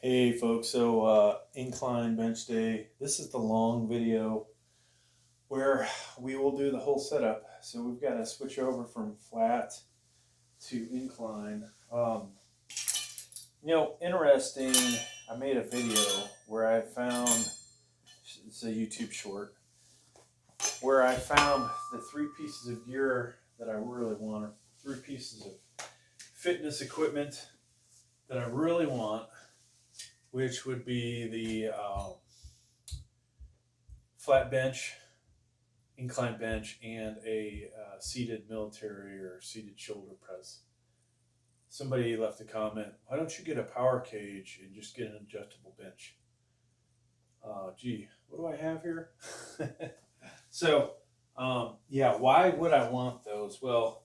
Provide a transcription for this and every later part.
Hey folks, so Incline Bench Day. This is the long video where we will do the whole setup. So we've got to switch over from flat to incline. Interesting, I made a video where I found, it's a YouTube short, where I found the three pieces of gear that I really want, or three pieces of fitness equipment that I really want, which would be the flat bench, incline bench, and a seated military or seated shoulder press. Somebody left a comment, why don't you get a power cage and just get an adjustable bench? Gee, what do I have here? So, yeah, why would I want those? Well,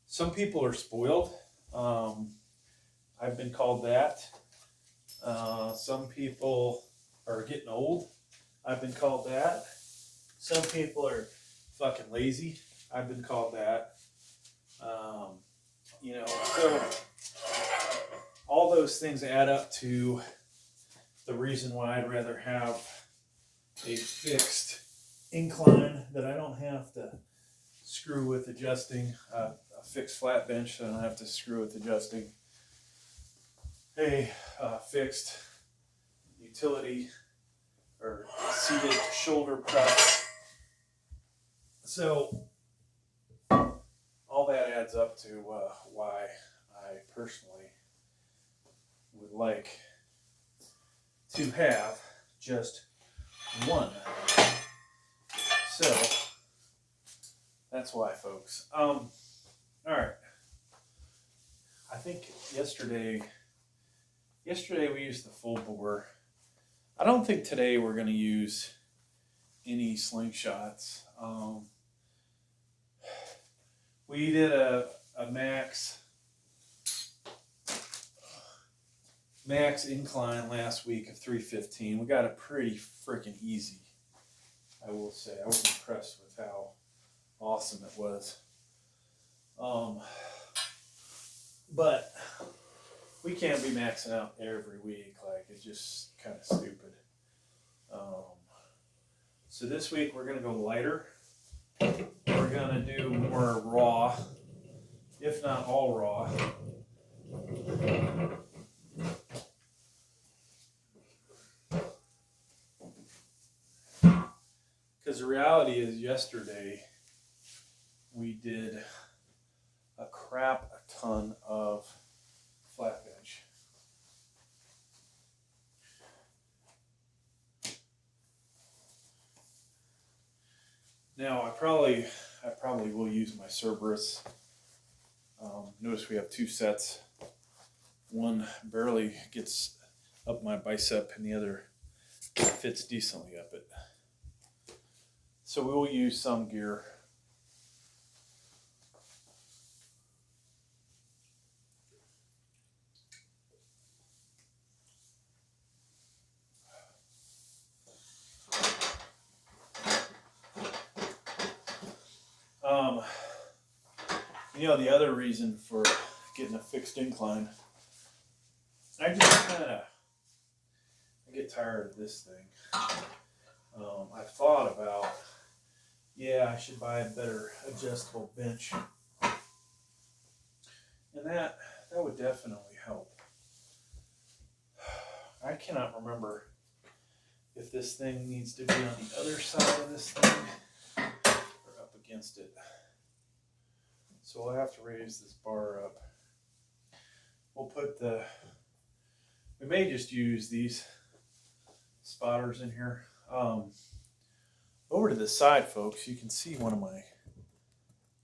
some people are spoiled. I've been called that. Some people are getting old. I've been called that. Some people are fucking lazy. I've been called that. So all those things add up to the reason why I'd rather have a fixed incline that I don't have to screw with adjusting, a fixed flat bench that I don't have to screw with adjusting, a fixed utility or seated shoulder press. So all that adds up to why I personally would like to have just one. So that's why, folks. All right. I think yesterday we used the full bore. I don't think today we're going to use any slingshots. We did a max incline last week of 315. We got it pretty freaking easy, I will say. I was impressed with how awesome it was. But we can't be maxing out every week. Like, it's just kind of stupid. So this week we're going to go lighter. We're going to do more raw, if not all raw. Because the reality is, yesterday we did a crap ton of flat bench. Now I probably will use my Cerberus. Notice we have two sets. One barely gets up my bicep and the other fits decently up it. So we will use some gear. The other reason for getting a fixed incline, I get tired of this thing. I've thought about, I should buy a better adjustable bench, and that would definitely help. I cannot remember if this thing needs to be on the other side of this thing or up against it. So I'll have to raise this bar up. We'll put we may just use these spotters in here. Over to the side, folks, you can see one of my,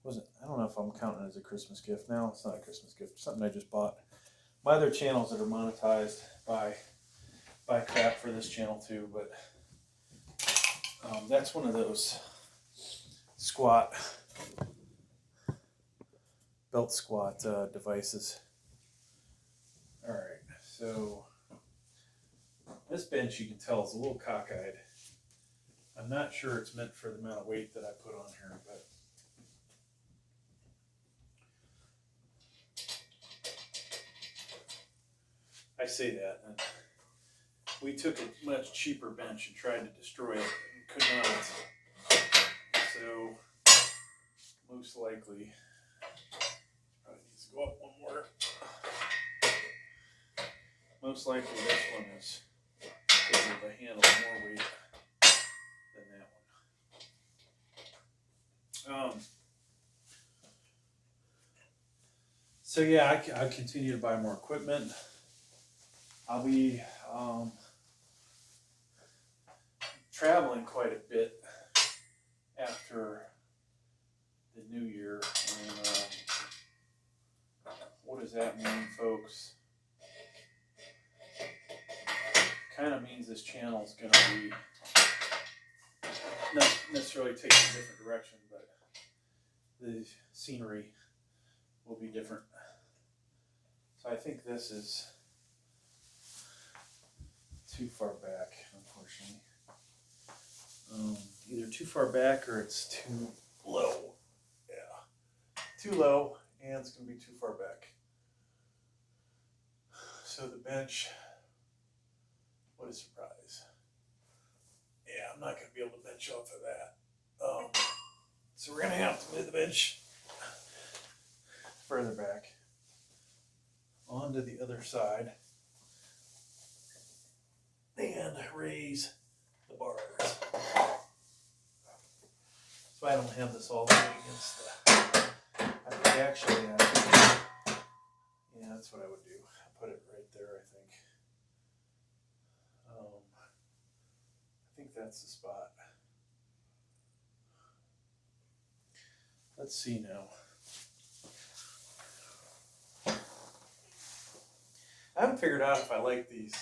I don't know if I'm counting it as a Christmas gift. No, it's not a Christmas gift. It's something I just bought. My other channels that are monetized buy crap for this channel too, but that's one of those belt squat devices. All right, so this bench, you can tell, is a little cockeyed. I'm not sure it's meant for the amount of weight that I put on here, but I say that, and we took a much cheaper bench and tried to destroy it and could not. So most likely, probably needs to go up one more. Most likely this one is able to handle more weight than that one. So yeah, I continue to buy more equipment. I'll be traveling quite a bit after the new year. And what does that mean, folks? Kind of means this channel is going to be not necessarily taking a different direction, but the scenery will be different. So I think this is too far back, unfortunately. Either too far back or it's too low. Yeah, too low, and it's going to be too far back. So the bench, what a surprise. Yeah, I'm not going to be able to bench off of that. So we're going to have to move the bench further back onto the other side and raise the bars. So I don't have this all the way against the, I think actually, yeah, that's what I would do. I put it right there, I think. I think that's the spot. Let's see now. I haven't figured out if I like these.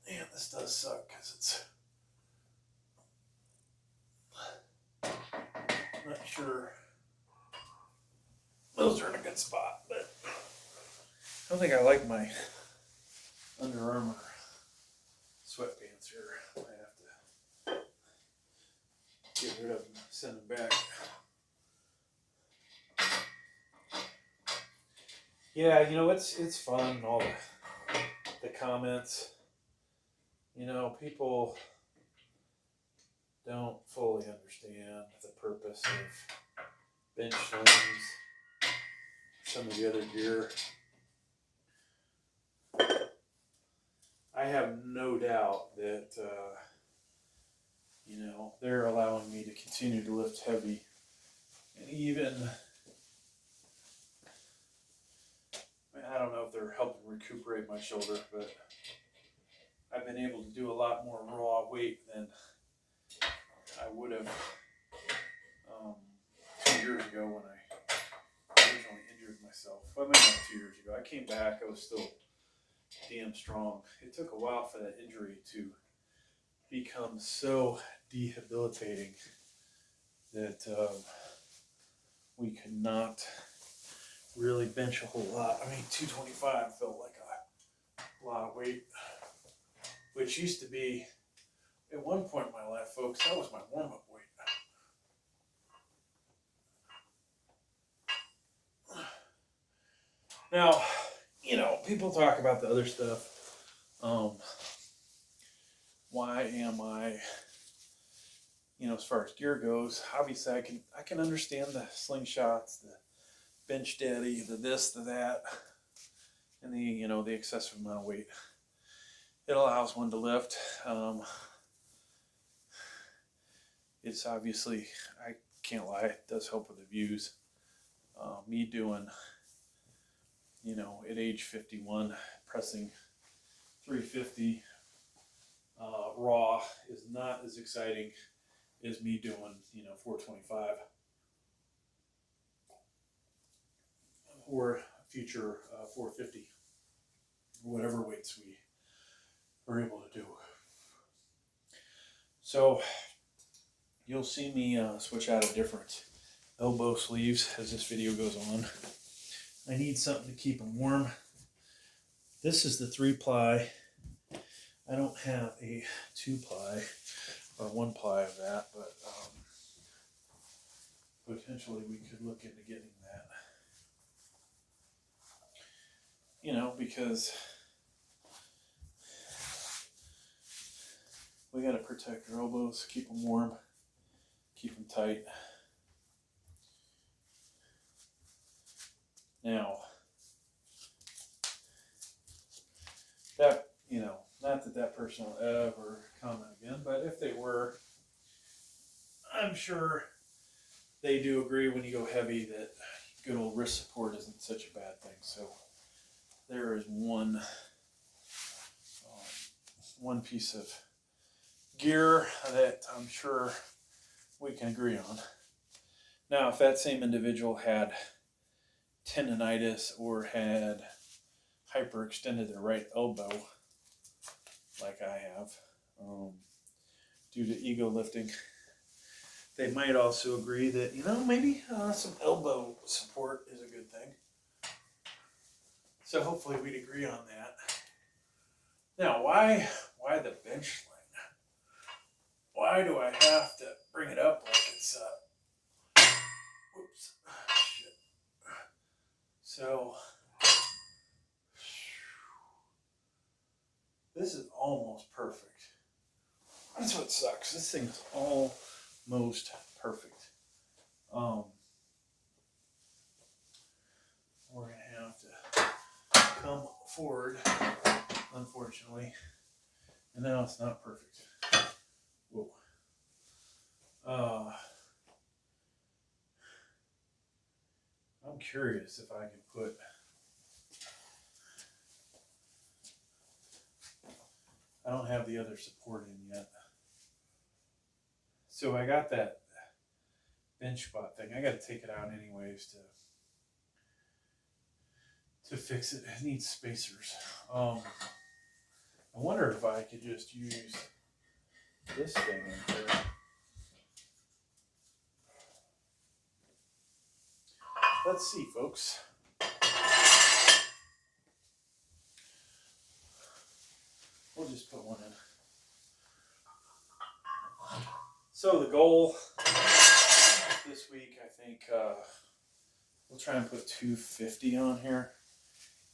Man, this does suck because it's. I'm not sure. Those are in a good spot, but I don't think I like my Under Armour sweatpants here. I have to get rid of them, send them back. Yeah, you know, it's fun, all the comments. You know, people don't fully understand the purpose of bench slings, some of the other gear. I have no doubt that, you know, they're allowing me to continue to lift heavy and even, I don't know if they're helping recuperate my shoulder, but I've been able to do a lot more raw weight than I would have 2 years ago when I originally injured myself. Well, maybe not 2 years ago. I came back, I was still damn strong. It took a while for that injury to become so debilitating that we could not really bench a whole lot. I mean, 225 felt like a lot of weight, which used to be, at one point in my life, folks, that was my warm-up weight. Now, you know, people talk about the other stuff. Why am I, you know, as far as gear goes, obviously I can understand the slingshots, the bench daddy, the this, the that, and the, you know, the excessive amount of weight. It allows one to lift. It's obviously, I can't lie, it does help with the views. Me doing, you know, at age 51, pressing 350 raw is not as exciting as me doing, you know, 425 or future 450, whatever weights we are able to do. So you'll see me switch out of different elbow sleeves as this video goes on. I need something to keep them warm. This is the 3-ply. I don't have a 2-ply or 1-ply of that, but potentially we could look into getting that. You know, because we got to protect our elbows, keep them warm, keep them tight. Now, that, you know, not that that person will ever comment again, but if they were, I'm sure they do agree when you go heavy that good old wrist support isn't such a bad thing. So there is one piece of gear that I'm sure we can agree on. Now, if that same individual had tendonitis or had hyperextended their right elbow, like I have, due to ego lifting, they might also agree that, you know, maybe some elbow support is a good thing. So hopefully we'd agree on that. Now, why the bench sling? Why do I have to bring it up like it's whoops, shit. So this is almost perfect. That's what sucks. This thing's almost perfect. We're gonna have to come forward, unfortunately, and now it's not perfect. Whoa. I'm curious if I can put I don't have the other support in yet. So I got that bench spot thing. I got to take it out anyways to fix it. It needs spacers. I wonder if I could just use this thing in there. Let's see, folks. We'll just put one in. So the goal this week, I think, we'll try and put 250 on here.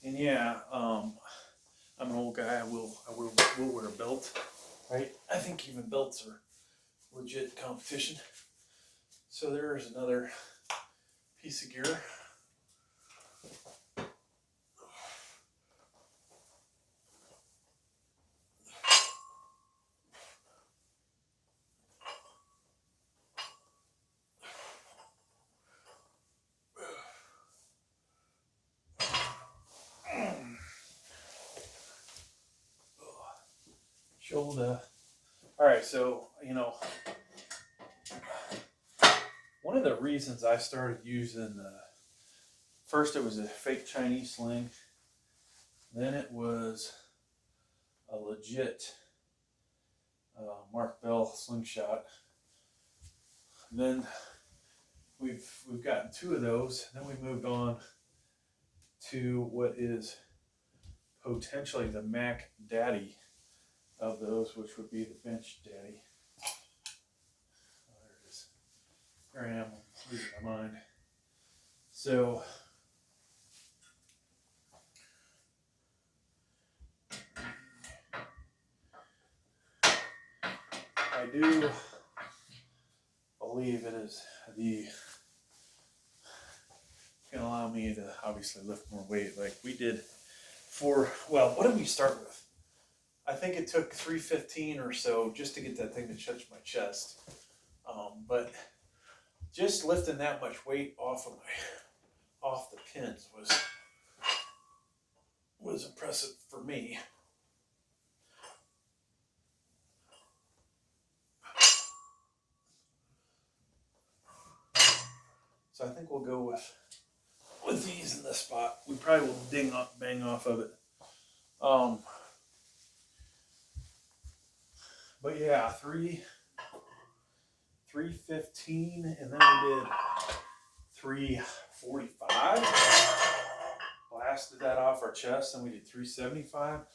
And yeah, I'm an old guy. I will wear a belt, right? I think even belts are legit competition. So there's another piece of gear. Shoulder. All right, so, you know, one of the reasons I started using first it was a fake Chinese sling, then it was a legit Mark Bell slingshot. Then we've gotten two of those. Then we moved on to what is potentially the Mac Daddy of those, which would be the Bench Daddy. Oh, there it is. Here I am, I'm losing my mind. So I do believe it is going to allow me to obviously lift more weight like we did for, well, what did we start with? I think it took 315 or so just to get that thing to touch my chest. But just lifting that much weight off the pins was impressive for me. So I think we'll go with these in this spot. We probably will bang off of it. But yeah, 315, and then we did 345. Blasted that off our chest, and we did 375.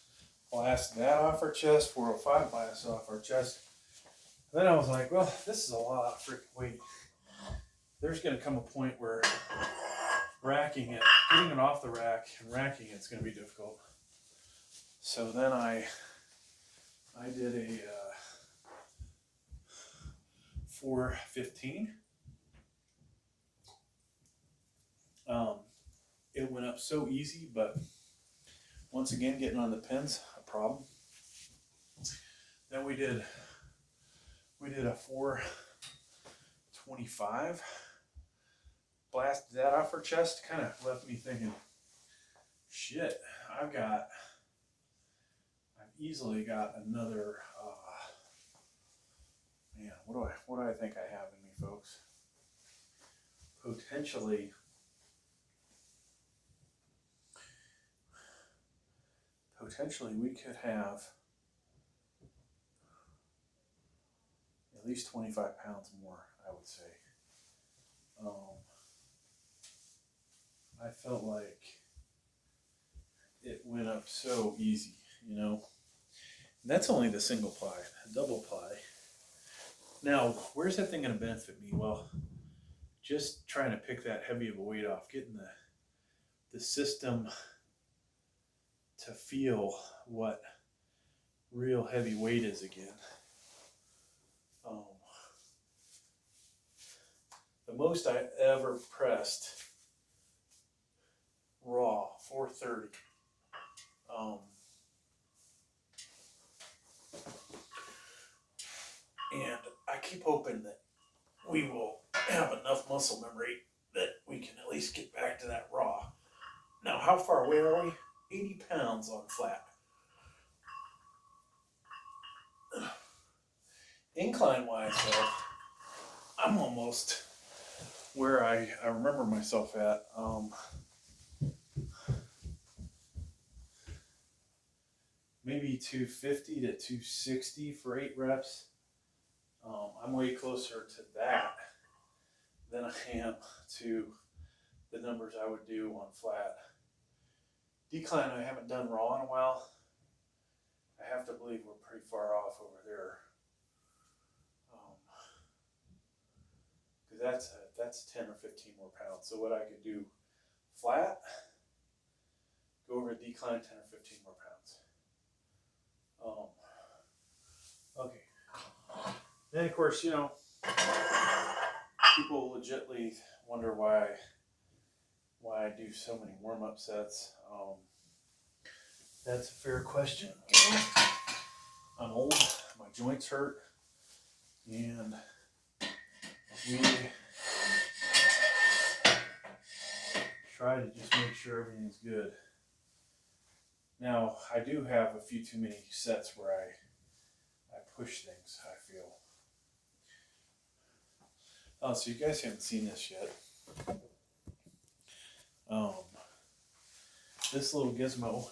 Blasted that off our chest, 405, blasted off our chest. And then I was like, well, this is a lot of freaking weight. There's going to come a point where racking it, getting it off the rack and racking it's going to be difficult. So then I did a 415. It went up so easy, but once again, getting on the pins, a problem. Then we did a 425. Blasted that off her chest. Kind of left me thinking, shit, I've easily got another. Man, what do I think I have in me, folks? Potentially we could have at least 25 pounds more, I would say. I felt like it went up so easy, you know. And that's only the single ply, double ply. Now, where's that thing going to benefit me? Well, just trying to pick that heavy of a weight off, getting the system to feel what real heavy weight is again. The most I ever pressed raw, 430. And I keep hoping that we will have enough muscle memory that we can at least get back to that raw. Now, how far away are we? 80 pounds on flat. Incline-wise, though, I'm almost where I remember myself at. Maybe 250 to 260 for 8 reps. I'm way closer to that than I am to the numbers I would do on flat. Decline I haven't done raw in a while. I have to believe we're pretty far off over there. Because that's 10 or 15 more pounds. So what I could do flat, go over decline 10 or 15 more pounds. Okay. Then of course, you know, people legitimately wonder why I do so many warm-up sets. That's a fair question. I'm old, my joints hurt, and we try to just make sure everything's good. Now, I do have a few too many sets where I push things, I feel. Oh, so you guys haven't seen this yet. This little gizmo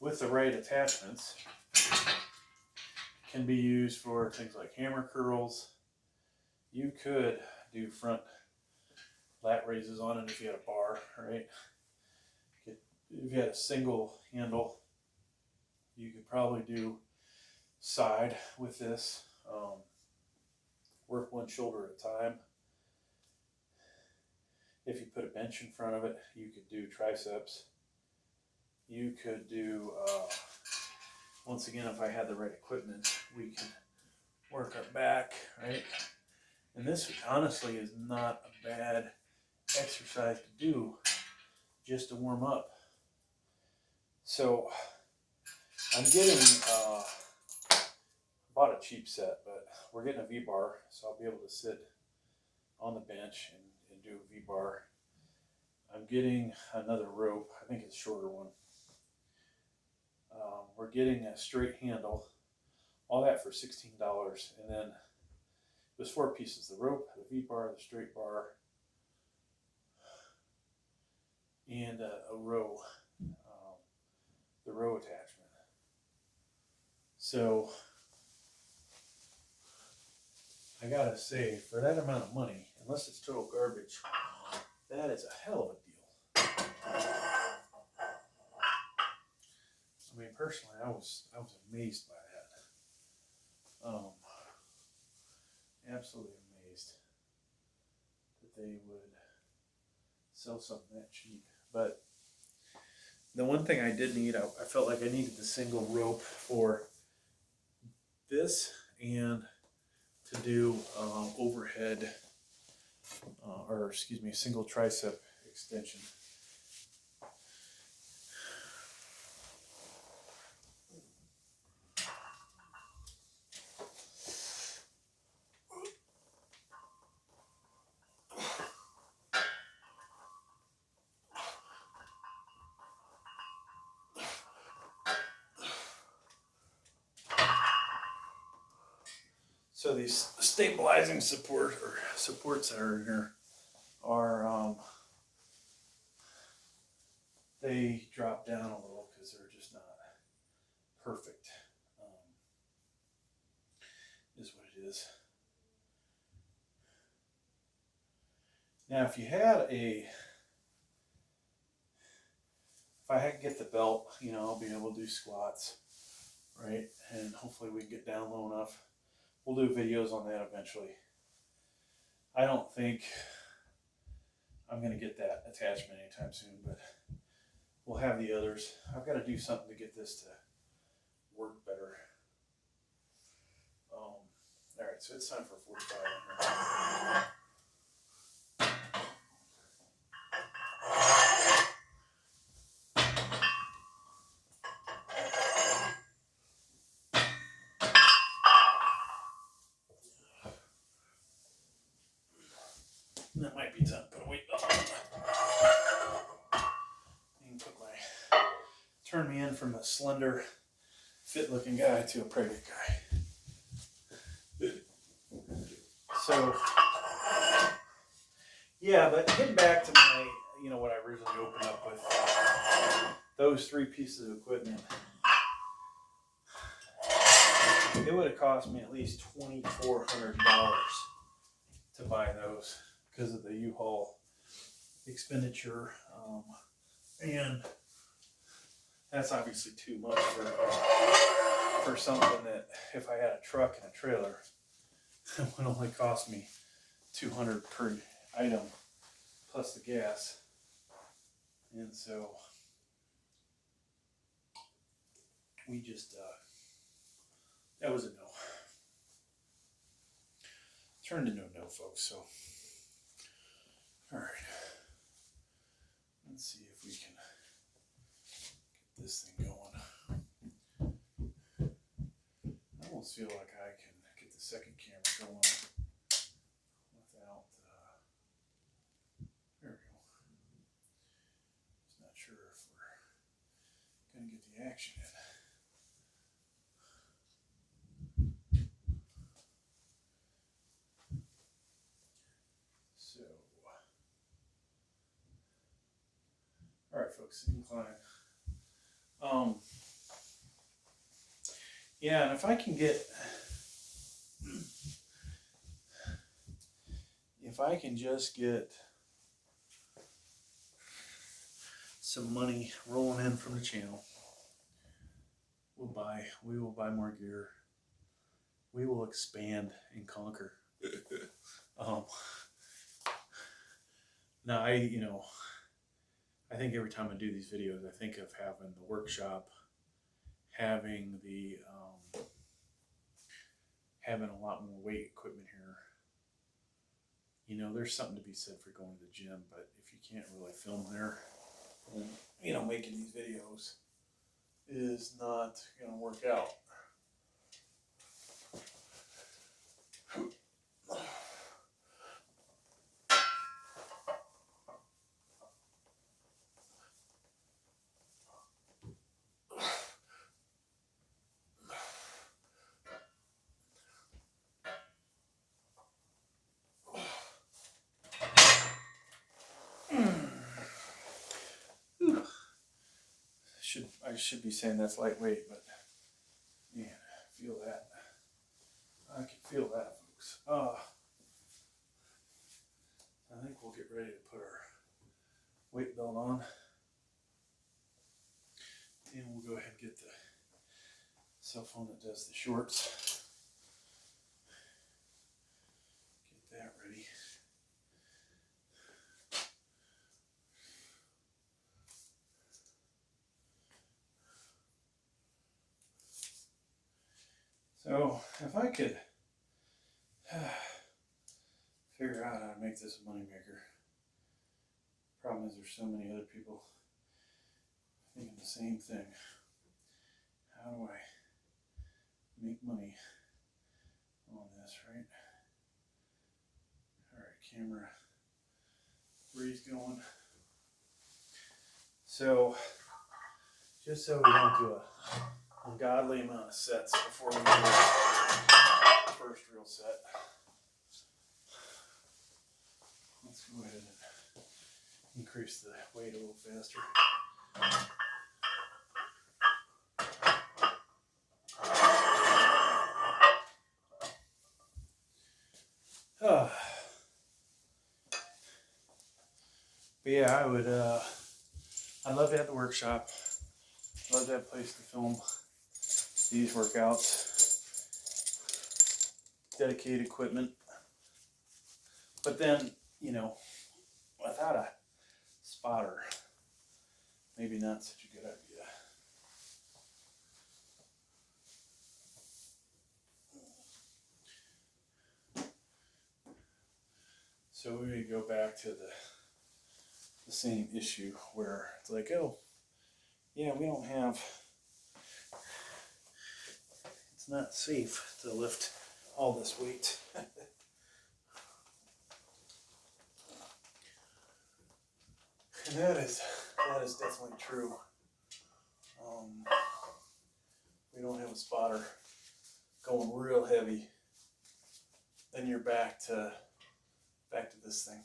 with the right attachments can be used for things like hammer curls. You could do front lat raises on it if you had a bar, right? If you had a single handle, you could probably do side with this. Work one shoulder at a time. If you put a bench in front of it, you could do triceps. You could do, once again, if I had the right equipment, we could work our back, right? And this honestly is not a bad exercise to do just to warm up. So I'm getting, bought a cheap set, but we're getting a V-bar, so I'll be able to sit on the bench and do a V-bar. I'm getting another rope. I think it's a shorter one. We're getting a straight handle. All that for $16. And then it was 4 pieces. The rope, the V-bar, the straight bar, and a row. The row attachment. So I gotta say, for that amount of money, unless it's total garbage, that is a hell of a deal. I mean, personally, I was amazed by that. Absolutely amazed. they would sell something that cheap. But the one thing I did need, I felt like I needed the single rope for this and to do overhead, or excuse me, single tricep extension. So these stabilizing supports that are in here are, they drop down a little because they're just not perfect, is what it is. Now if I had to get the belt, you know, I'll be able to do squats, right? And hopefully we can get down low enough. We'll do videos on that eventually. I don't think I'm going to get that attachment anytime soon, but we'll have the others. I've got to do something to get this to work better. All right, so it's time for 45 on here. That might be time to put a weight belt on. You can turn me in from a slender, fit-looking guy to a pregnant guy. So, yeah, but getting back to my, you know, what I originally opened up with, those 3 pieces of equipment, it would have cost me at least $2,400 to buy those because of the U-Haul expenditure, and that's obviously too much for something that if I had a truck and a trailer, it would only cost me $200 per item plus the gas. And so we just that was a no. Turned into a no, folks. So all right, let's see if we can get this thing going. I almost feel like I can get the second camera going without, there we go. Just not sure if we're going to get the action in. So, all right, folks, incline. Yeah, and if I can just get some money rolling in from the channel, we will buy more gear. We will expand and conquer. Now I think every time I do these videos, I think of having the workshop, having a lot more weight equipment here. You know, there's something to be said for going to the gym, but if you can't really film there, you know, making these videos is not going to work out. I should be saying that's lightweight, but man, I feel that. I can feel that, folks. I think we'll get ready to put our weight belt on, and we'll go ahead and get the cell phone that does the shorts. Get that ready. So if I could figure out how to make this a moneymaker. Problem is there's so many other people thinking the same thing. How do I make money on this, right? Alright, camera 3's going. So, just so we don't do a ungodly amount of sets before we do the first real set, let's go ahead and increase the weight a little faster. But yeah, I'd love to have the workshop. Love to have a place to film these workouts. Dedicated equipment. But then, you know, without a spotter, maybe not such a good idea. So we go back to the same issue where it's like, oh, yeah, we don't have, it's not safe to lift all this weight. And that is definitely true. We don't have a spotter going real heavy. Then you're back to this thing.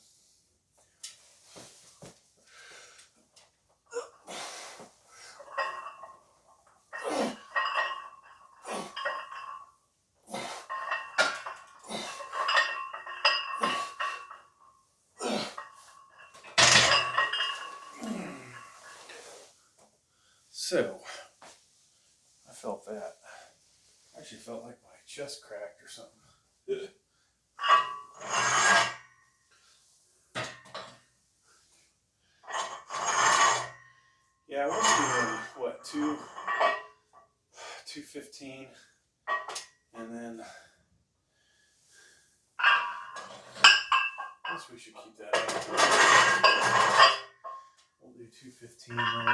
So, I felt that. I actually felt like my chest cracked or something. Yeah, I was doing, what, 215, and then I guess we should keep that up. We'll do 215, then we'll do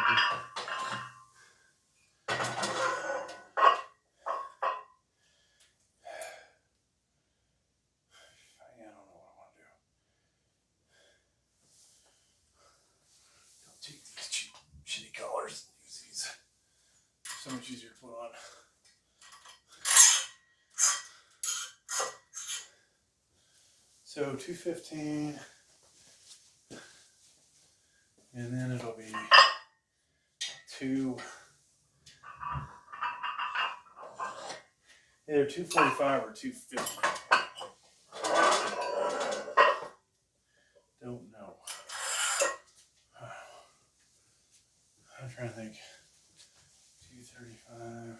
so much easier to put on. So 215, and then it'll be either 245 or 250. Don't know. I'm trying to think. 235.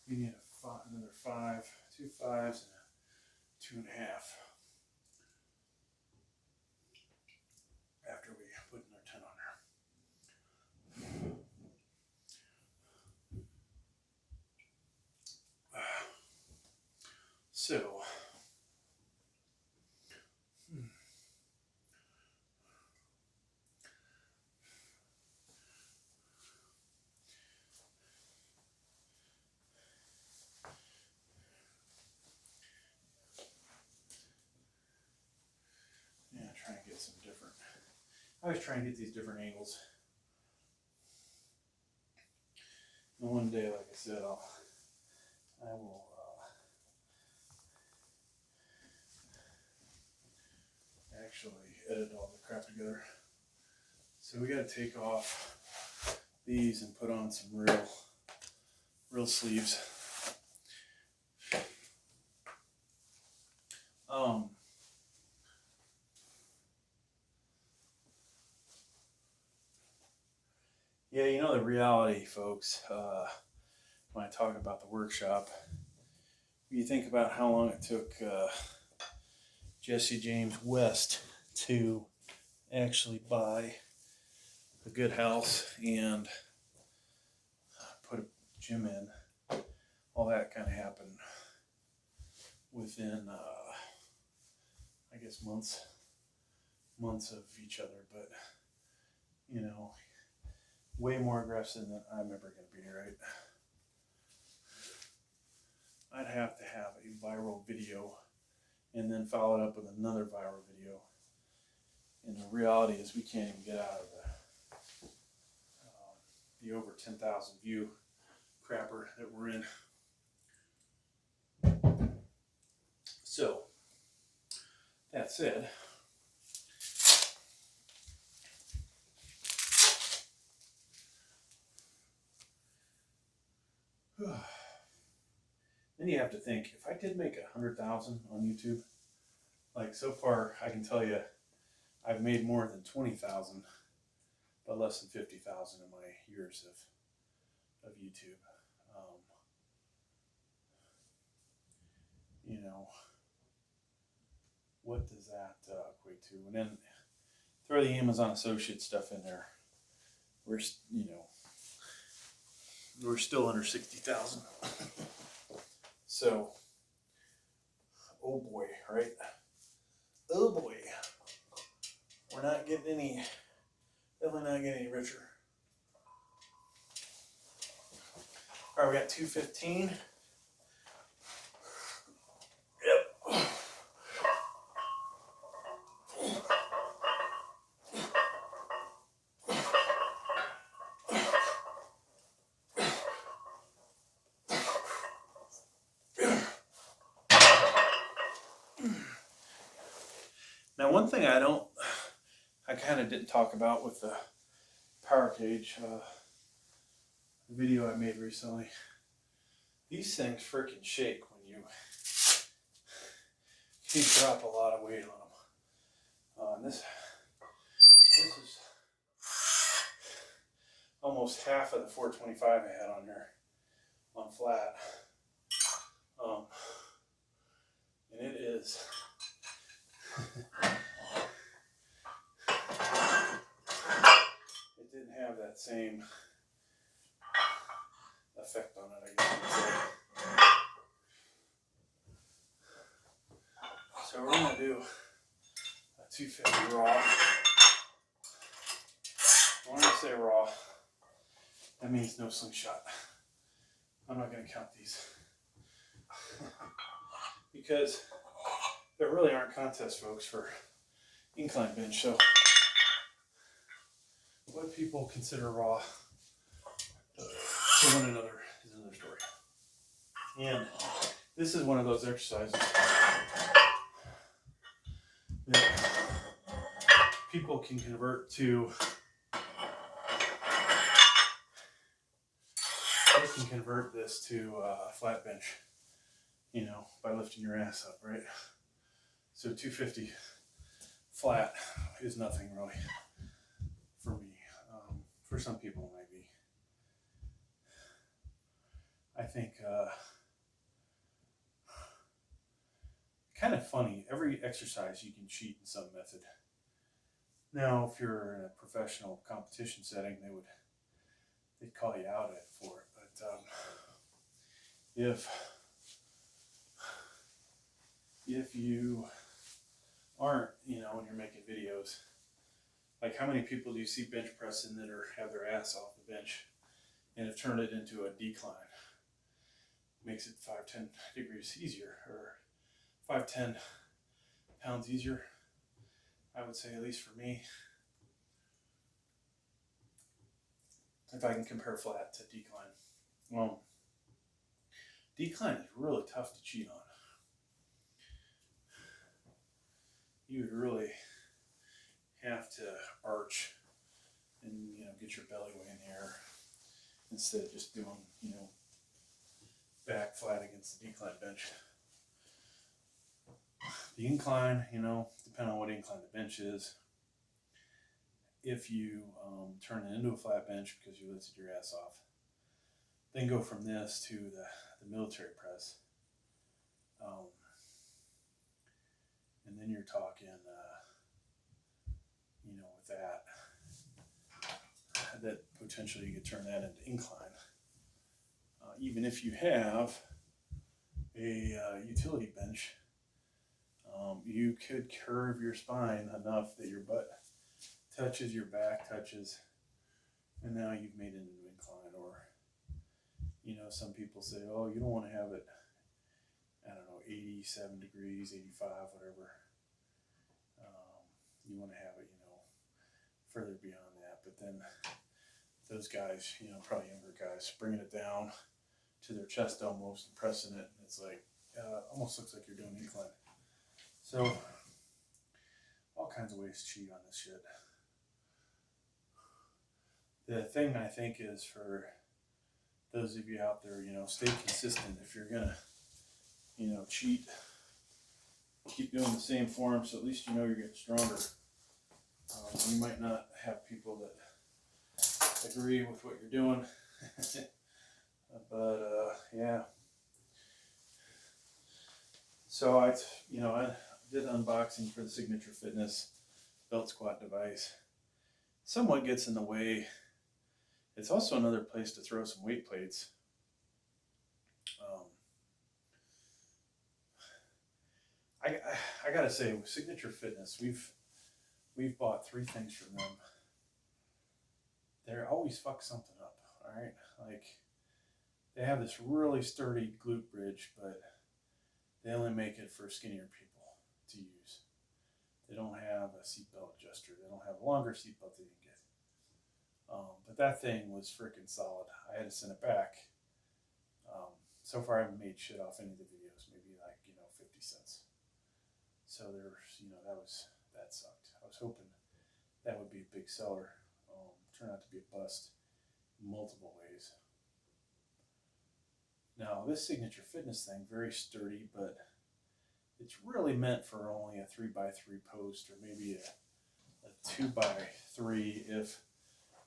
We need another 5, 2 5s, and a 2.5. After we put another 10 on there. So, try and get some different. I always try and get these different angles. And one day, like I said, I will actually edit all the crap together. So we got to take off these and put on some real sleeves. Yeah, you know the reality, folks, when I talk about the workshop, you think about how long it took Jesse James West to actually buy a good house and put a gym in. all that kind of happened within, I guess, months of each other. But, you know, way more aggressive than I'm ever going to be, right? I'd have to have a viral video and then follow it up with another viral video. And the reality is we can't even get out of the over 10,000 view crapper that we're in. So, that said, then you have to think, if I did make 100,000 on YouTube, like so far I can tell you I've made more than 20,000, but less than 50,000 in my years of YouTube. You know, what does that equate to? And then throw the Amazon Associate stuff in there. We're still under 60,000. So, oh boy, right? Oh boy, we're not getting definitely not getting any richer. All right, we got 215. Yep. Now, one thing I kind of didn't talk about with the power cage video I made recently. These things freaking shake when you drop a lot of weight on them. And this is almost half of the 425 I had on there on flat. And it is it didn't have that same effect on it, I guess you could say. So we're going to do a 250 raw. When I say raw, that means no slingshot. I'm not going to count these. Because there really aren't contests, folks, for incline bench. So what people consider raw to one another is another story. And this is one of those exercises that people can convert to. They can convert this to a flat bench, you know, by lifting your ass up, right? So 250 flat is nothing really for me. For some people it might be. I think kind of funny, every exercise you can cheat in some method. Now, if you're in a professional competition setting, they'd call you out for it. But if you aren't, you know, when you're making videos, like how many people do you see bench pressing that have their ass off the bench and have turned it into a decline? Makes it 5-10 degrees easier, or 5-10 pounds easier, I would say, at least for me. If I can compare flat to decline. Well, decline is really tough to cheat on. You would really have to arch and, you know, get your belly way in the air instead of just doing, you know, back flat against the decline bench. The incline, you know, depending on what incline the bench is, if you turn it into a flat bench because you lifted your ass off, then go from this to the military press. And then you're talking, you know, with that potentially you could turn that into incline. even if you have a utility bench, you could curve your spine enough that your butt touches, your back touches, and now you've made it into incline. Or, you know, some people say, oh, you don't want to have it, I don't know, 87 degrees, 85, whatever. You want to have it, you know, further beyond that. But then those guys, you know, probably younger guys, bringing it down to their chest almost and pressing it, and it's like, almost looks like you're doing incline. So, all kinds of ways to cheat on this shit. The thing I think is, for those of you out there, you know, stay consistent. If you're gonna, you know, cheat, keep doing the same form, so at least you know you're getting stronger. You might not have people that agree with what you're doing, but yeah. So I did an unboxing for the Signature Fitness belt squat device. Somewhat gets in the way. It's also another place to throw some weight plates. I gotta say, with Signature Fitness, we've bought 3 things from them. They're always fuck something up. All right, like they have this really sturdy glute bridge, but they only make it for skinnier people to use. They don't have a seatbelt adjuster. They don't have a longer seatbelt that you can get. But that thing was freaking solid. I had to send it back. So far, I haven't made shit off any of the videos. Maybe like, you know, 50 cents. So there's, you know, that sucked. I was hoping that would be a big seller. Turned out to be a bust in multiple ways. Now, this Signature Fitness thing, very sturdy, but it's really meant for only a 3x3 post, or maybe a 2x3. If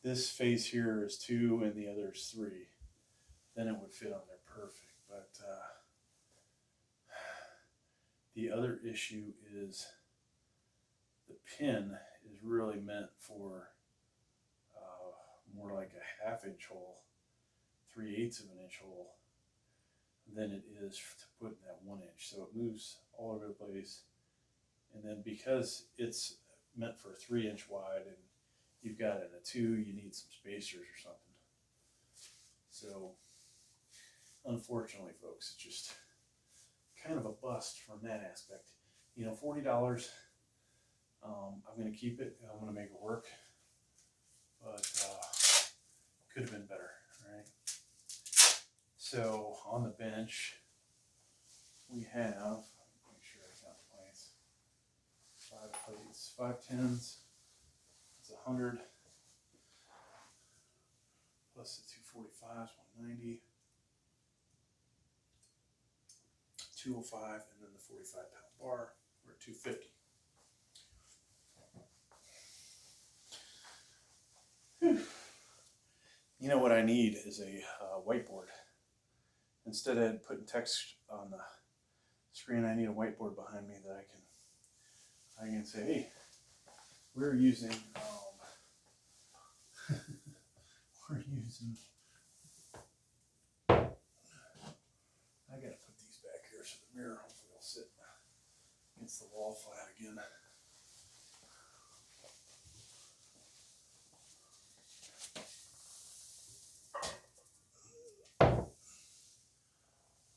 this face here is 2 and the other is 3, then it would fit on there perfect. But the other issue is the pin is really meant for more like a 1/2 inch hole, 3/8 of an inch hole, than it is to put in that 1 inch. So it moves all over the place. And then because it's meant for a 3 inch wide and you've got it in a 2, you need some spacers or something. So unfortunately, folks, it's just kind of a bust from that aspect. You know, $40. I'm going to keep it. I'm going to make it work. But could have been better, right? So on the bench, we have, make sure I count the plates, 5 plates, 5 tens. It's 100 plus the 245s, 190, 205, and then the 45-pound bar. We're at 250. You know what I need is a whiteboard. Instead of putting text on the screen, I need a whiteboard behind me that I can say, hey, we're using I gotta put these back here so the mirror hopefully will sit against the wall flat again.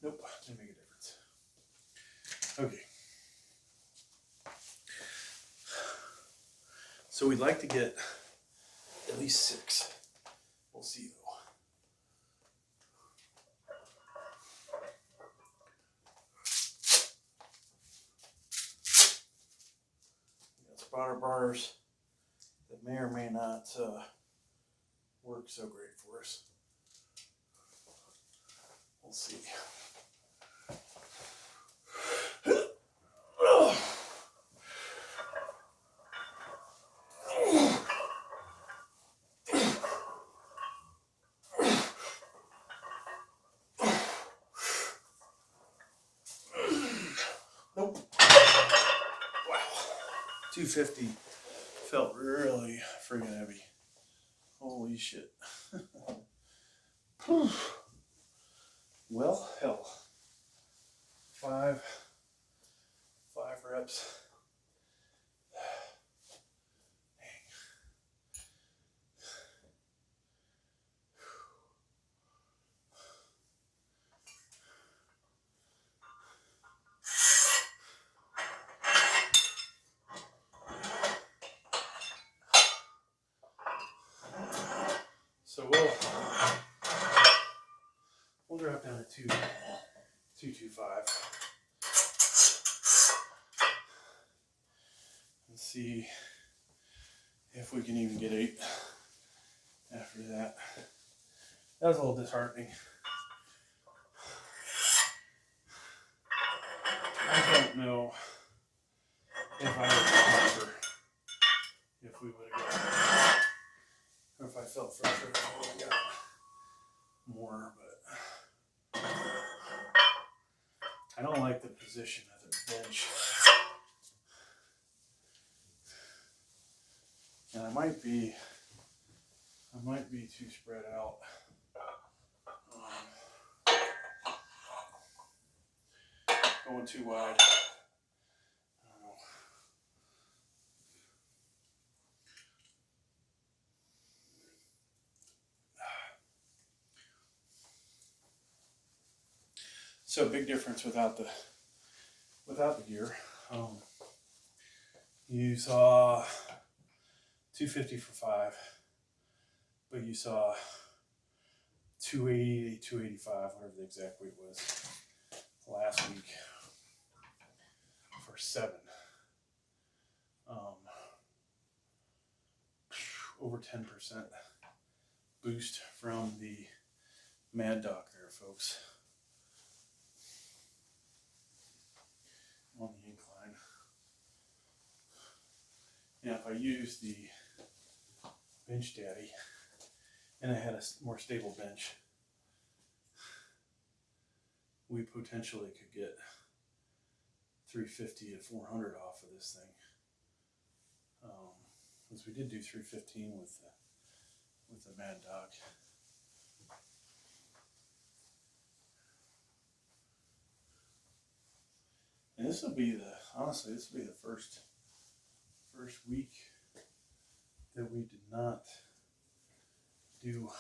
Nope, didn't make a difference. Okay. So we'd like to get at least 6. We'll see though. We got spotter bars that may or may not work so great for us. We'll see. Nope. Wow. 250 felt really friggin' heavy. Holy shit. Well, hell, five reps. So we'll drop down to 225 and see if we can even get 8 after that. That was a little disheartening. I don't know if I would remember if we would have got, or if I felt frustrated if we would have got more, but I don't like the position of the bench. And I might be too spread out. Going too wide. I don't know. So big difference without the gear. You saw 250 for 5, but you saw 280, 285, whatever the exact weight was, last week for 7. Over 10% boost from the Mad Dog there, folks, on the incline. Now, if I use the Bench Daddy and I had a more stable bench, we potentially could get 350 to 400 off of this thing. Because we did do 315 with the Mad Dog. And this will be honestly, this will be the first week that we did not do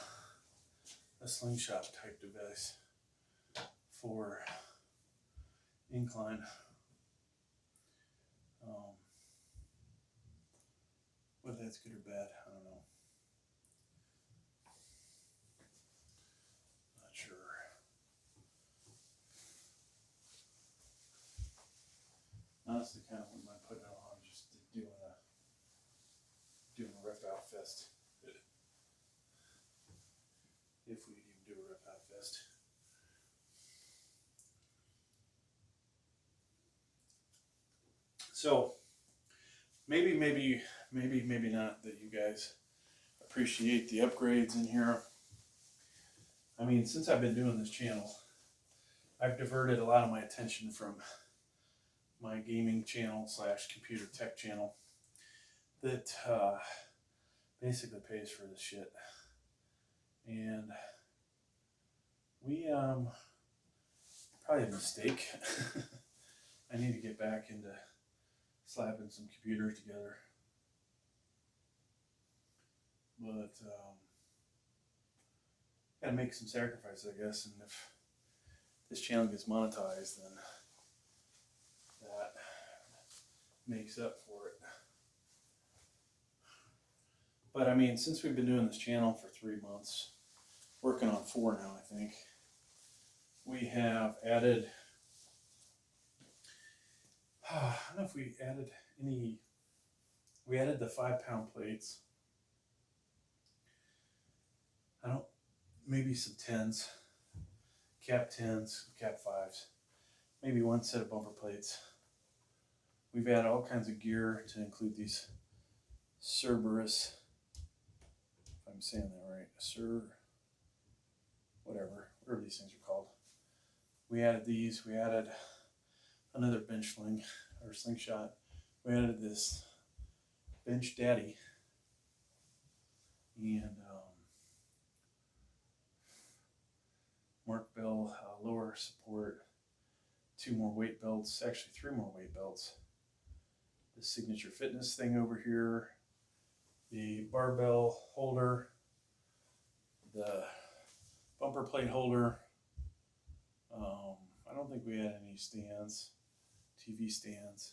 a slingshot type device for incline. Whether that's good or bad, I don't know. Not sure. Honestly, kind of wouldn't mind putting it on, just doing a rep out fest. If we could even do a rep out fest. So maybe not that you guys appreciate the upgrades in here. I mean, since I've been doing this channel, I've diverted a lot of my attention from my gaming channel / computer tech channel that basically pays for this shit. And we probably a mistake. I need to get back into slapping some computers together. But gotta make some sacrifices, I guess, and if this channel gets monetized, then that makes up for it. But I mean, since we've been doing this channel for 3 months, working on 4 now, I think, we have added, I don't know if we added any, we added the 5-pound plates. Maybe some 10s, cap 10s, cap 5s, maybe 1 set of bumper plates. We've added all kinds of gear to include these Cerberus, if I'm saying that right, whatever these things are called. We added these, we added another bench sling or slingshot. We added this Bench Daddy, and Mark Bell lower support, 2 more weight belts, actually 3 more weight belts. The Signature Fitness thing over here, the barbell holder, the bumper plate holder. I don't think we had any stands, TV stands.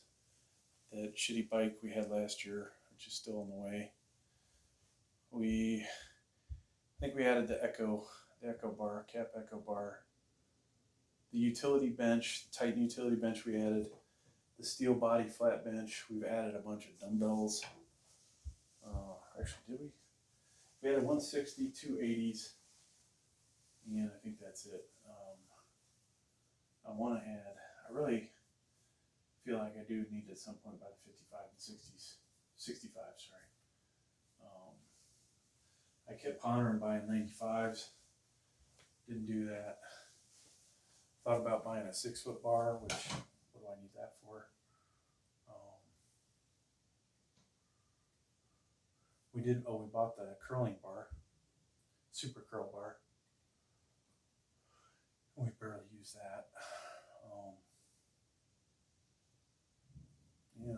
That shitty bike we had last year, which is still in the way. I think we added the Echo bar, cap Echo bar. The utility bench, the Titan utility bench we added. The steel body flat bench, we've added a bunch of dumbbells. Actually, did we? We added 160, 2 80s, and I think that's it. I really feel like I do need at some point by the 55 and 60s, 65, sorry. I kept pondering buying 95s, didn't do that. Thought about buying a 6-foot bar, which, what do I need that for? We bought the curling bar, super curl bar. We barely use that. Yeah, I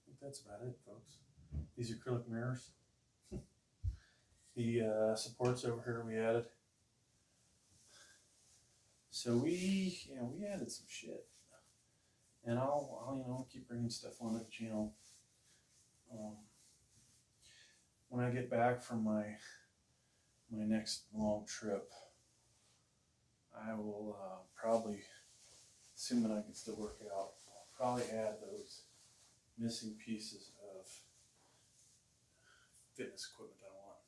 think that's about it, folks. These acrylic mirrors. The supports over here we added. So we added some shit, and I'll keep bringing stuff onto the channel. When I get back from my next long trip, I will probably, assuming I can still work out, probably add those missing pieces of fitness equipment that I want.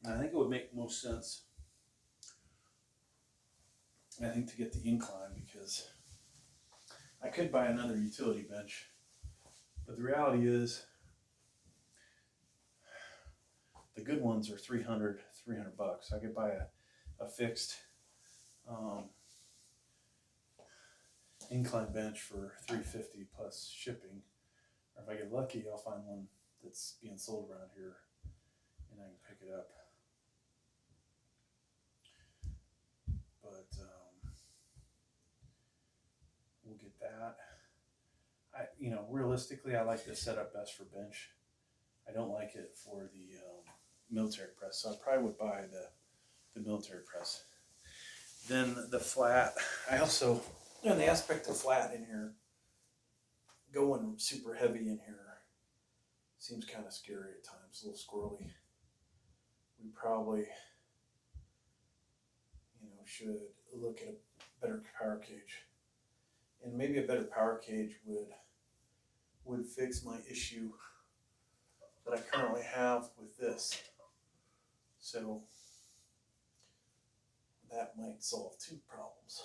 And I think it would make most sense, I think, to get the Incline, because I could buy another utility bench, but the reality is the good ones are $300 bucks. I could buy a fixed incline bench for $350 plus shipping, or if I get lucky, I'll find one that's being sold around here and I can pick it up. But we'll get that. Realistically, I like this setup best for bench. I don't like it for the military press, so I probably would buy the military press. Then the flat, I also, the aspect of flat in here, going super heavy in here seems kind of scary at times, a little squirrely. We probably, should look at a better power cage. And maybe a better power cage would fix my issue that I currently have with this. So that might solve 2 problems.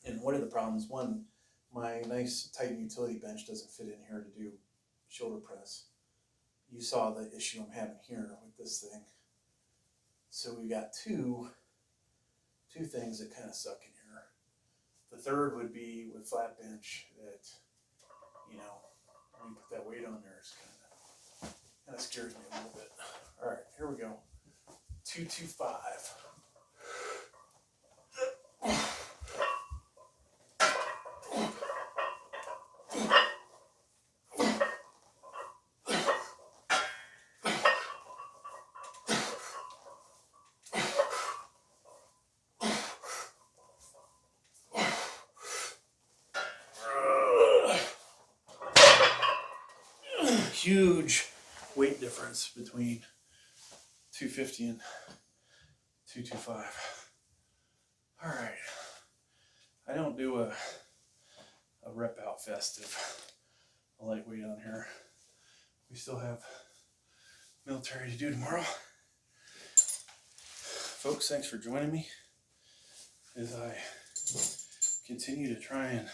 And what are the problems? One, my nice Titan utility bench doesn't fit in here to do shoulder press. You saw the issue I'm having here with this thing. So we got two things that kind of suck in here. The third would be with flat bench that, when you put that weight on there, it's kind of scares me a little bit. All right, here we go. 225. Huge weight difference between 250 and 225. All right, I don't do a rep out festive, a lightweight on here. We still have military to do tomorrow. Folks, thanks for joining me as I continue to try and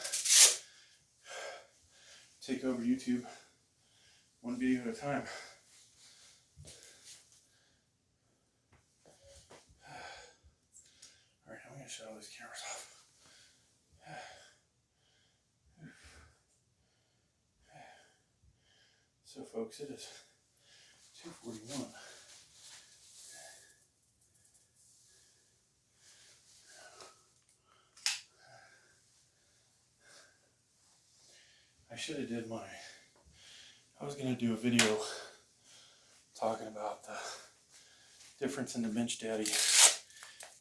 take over YouTube one video at a time. All right, I'm going to shut all these cameras off. So folks, it is 2:41. I should have did I was going to do a video talking about the difference in the Bench Daddy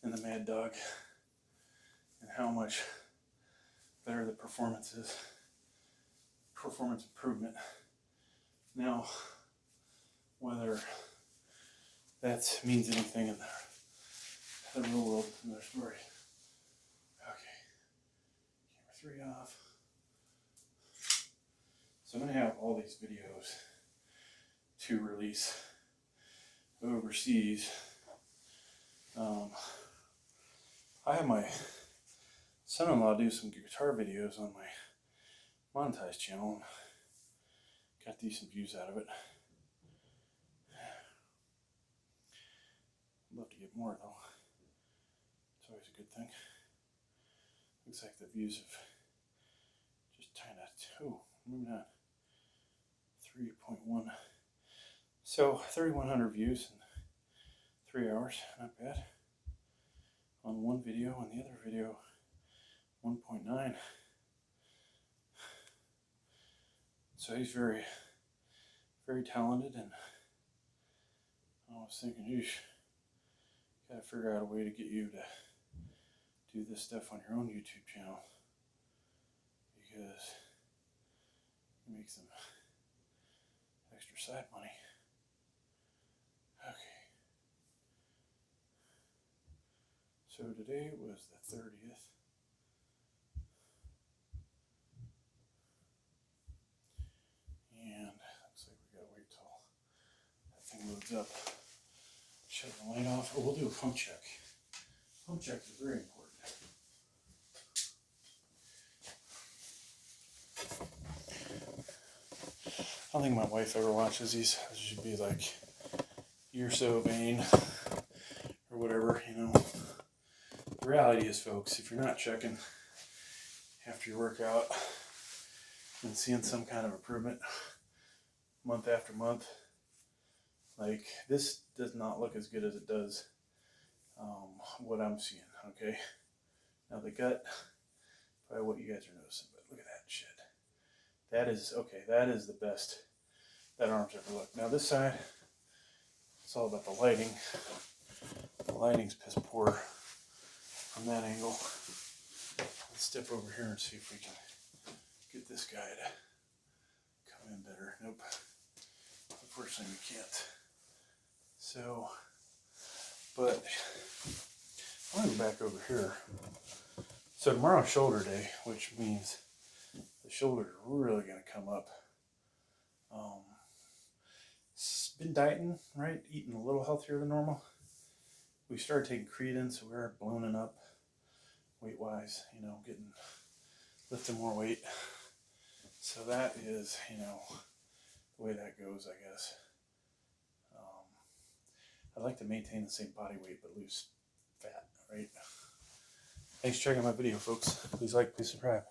and the Mad Dog and how much better the performance is. Performance improvement. Now, whether that means anything in the real world is another story. Okay, camera 3 off. So I'm going to have all these videos to release overseas. I have my son-in-law do some guitar videos on my monetized channel. Got decent views out of it. I'd love to get more though. It's always a good thing. Looks like the views have just kind of, maybe not, 3.1. So 3,100 views in 3 hours, not bad. On one video, on the other video, 1.9. So he's very, very talented, and I was thinking, geez, gotta figure out a way to get you to do this stuff on your own YouTube channel, because you make some extra side money. Okay. So today was the 30th. And looks like we gotta wait till that thing loads up. Shut the light off. Oh, we'll do a pump check. Pump checks are very important. I don't think my wife ever watches these. This should be like, you're so vain, or whatever, you know. The reality is, folks, if you're not checking after your workout and seeing some kind of improvement month after month, like, this does not look as good as it does what I'm seeing, okay? Now the gut, probably what you guys are noticing, but look at that shit. That is, okay, that is the best that arm's ever looked. Now this side, it's all about the lighting. The lighting's piss poor from that angle. Let's step over here and see if we can get this guy to come in better. Nope. Unfortunately, we can't. So, but I'm going to go back over here. So tomorrow's shoulder day, which means the shoulders are really going to come up. Been dieting, right? Eating a little healthier than normal. We started taking creatine, so we are blown up weight-wise, you know, lifting more weight. So that is, you know, the way that goes, I guess. I'd like to maintain the same body weight, but lose fat, right? Thanks for checking out my video, folks. Please like, please subscribe.